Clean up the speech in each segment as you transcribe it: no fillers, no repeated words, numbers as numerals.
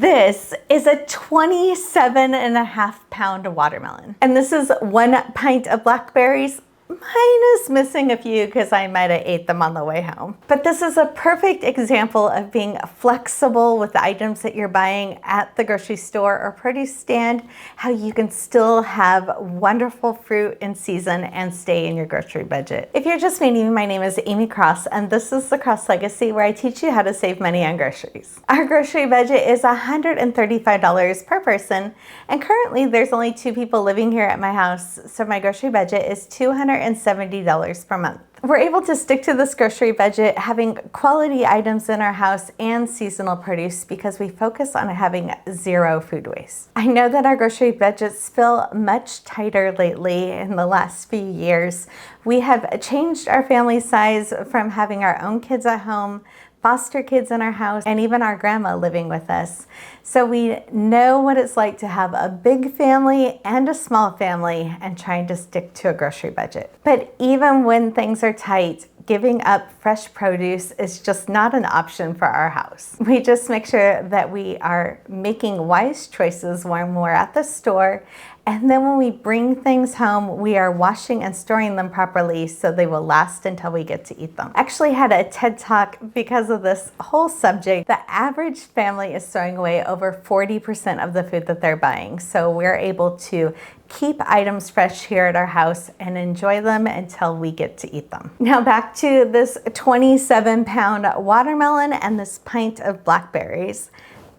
This is a 27.5-pound watermelon. And this is 1 pint of blackberries, minus missing a few because I might have ate them on the way home. But this is a perfect example of being flexible with the items that you're buying at the grocery store or produce stand, how you can still have wonderful fruit in season and stay in your grocery budget. If you're just meeting me, my name is Amy Cross, and this is the Cross Legacy, where I teach you how to save money on groceries. Our grocery budget is $135 per person, and currently there's only 2 people living here at my house, so my grocery budget is $270 per month. We're able to stick to this grocery budget having quality items in our house and seasonal produce because we focus on having 0 food waste. I know that our grocery budgets feel much tighter lately in the last few years. We have changed our family size from having our own kids at home, foster kids in our house, and even our grandma living with us. So we know what it's like to have a big family and a small family and trying to stick to a grocery budget. But even when things are tight, giving up fresh produce is just not an option for our house. We just make sure that we are making wise choices when we're at the store, and then when we bring things home, we are washing and storing them properly so they will last until we get to eat them. I actually had a TED Talk because of this whole subject. The average family is throwing away over 40% of the food that they're buying. So we're able to keep items fresh here at our house and enjoy them until we get to eat them. Now back to this 27-pound watermelon and this pint of blackberries.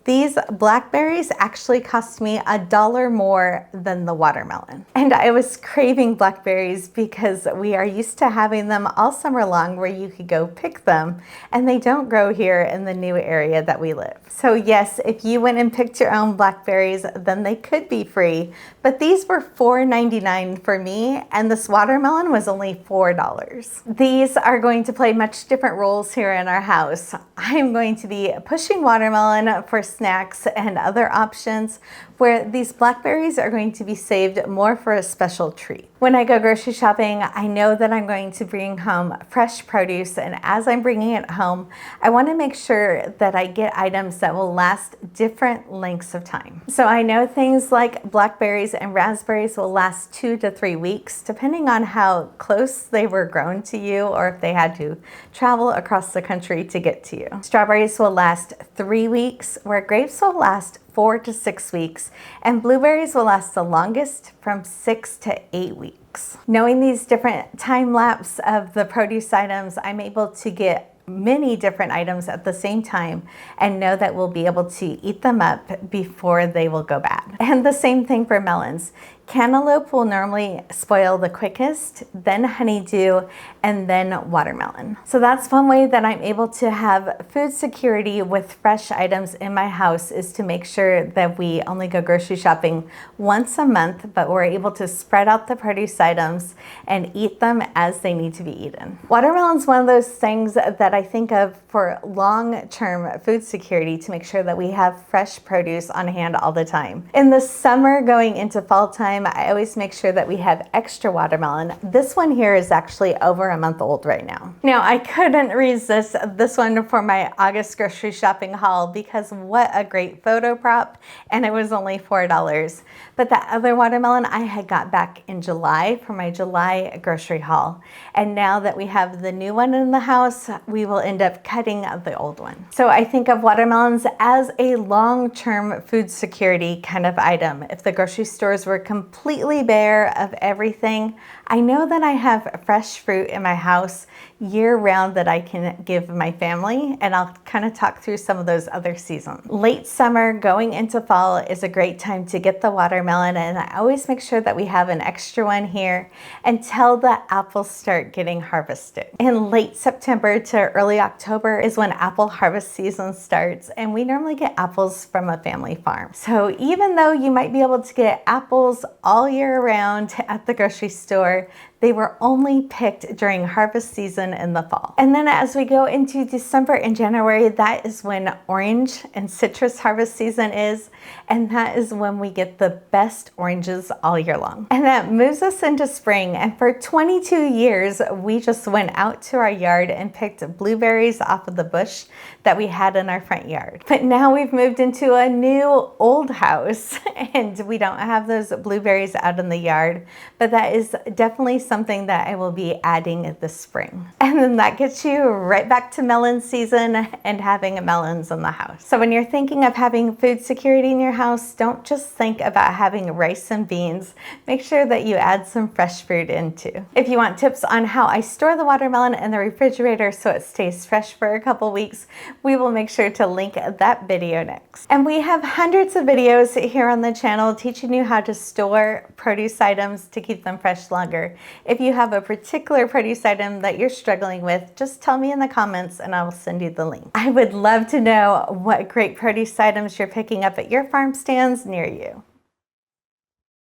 These blackberries actually cost me $1 more than the watermelon. And I was craving blackberries because we are used to having them all summer long where you could go pick them, and they don't grow here in the new area that we live. So yes, if you went and picked your own blackberries, then they could be free, but these were $4.99 for me, and this watermelon was only $4. These are going to play much different roles here in our house. I'm going to be pushing watermelon for snacks and other options, where these blackberries are going to be saved more for a special treat. When I go grocery shopping, I know that I'm going to bring home fresh produce, and as I'm bringing it home, I want to make sure that I get items that will last different lengths of time. So I know things like blackberries and raspberries will last 2 to 3 weeks, depending on how close they were grown to you or if they had to travel across the country to get to you. Strawberries will last 3 weeks, where grapes will last 4 to 6 weeks, and blueberries will last the longest from 6 to 8 weeks. Knowing these different time lapse of the produce items, I'm able to get many different items at the same time and know that we'll be able to eat them up before they will go bad. And the same thing for melons. Cantaloupe will normally spoil the quickest, then honeydew, and then watermelon. So that's one way that I'm able to have food security with fresh items in my house, is to make sure that we only go grocery shopping once a month, but we're able to spread out the produce items and eat them as they need to be eaten. Watermelon's one of those things that I think of for long-term food security, to make sure that we have fresh produce on hand all the time. In the summer going into fall time, I always make sure that we have extra watermelon. This one here is actually over a month old right now. Now, I couldn't resist this one for my August grocery shopping haul because what a great photo prop, and it was only $4. But that other watermelon I had got back in July for my July grocery haul. And now that we have the new one in the house, we will end up cutting the old one. So I think of watermelons as a long-term food security kind of item. If the grocery stores were completely bare of everything, I know that I have fresh fruit in my house year-round that I can give my family, and I'll kind of talk through some of those other seasons. Late summer going into fall is a great time to get the watermelon, and I always make sure that we have an extra one here until the apples start getting harvested. In late September to early October is when apple harvest season starts, and we normally get apples from a family farm. So even though you might be able to get apples all year round at the grocery store, They were only picked during harvest season in the fall. And then as we go into December and January, that is when orange and citrus harvest season is, and that is when we get the best oranges all year long. And that moves us into spring, and for 22 years, we just went out to our yard and picked blueberries off of the bush that we had in our front yard. But now we've moved into a new old house and we don't have those blueberries out in the yard, but that is definitely something that I will be adding this spring. And then that gets you right back to melon season and having melons in the house. So when you're thinking of having food security in your house, don't just think about having rice and beans. Make sure that you add some fresh fruit in too. If you want tips on how I store the watermelon in the refrigerator so it stays fresh for a couple weeks, we will make sure to link that video next. And we have hundreds of videos here on the channel teaching you how to store produce items to keep them fresh longer. If you have a particular produce item that you're struggling with, just tell me in the comments and I will send you the link. I would love to know what great produce items you're picking up at your farm stands near you.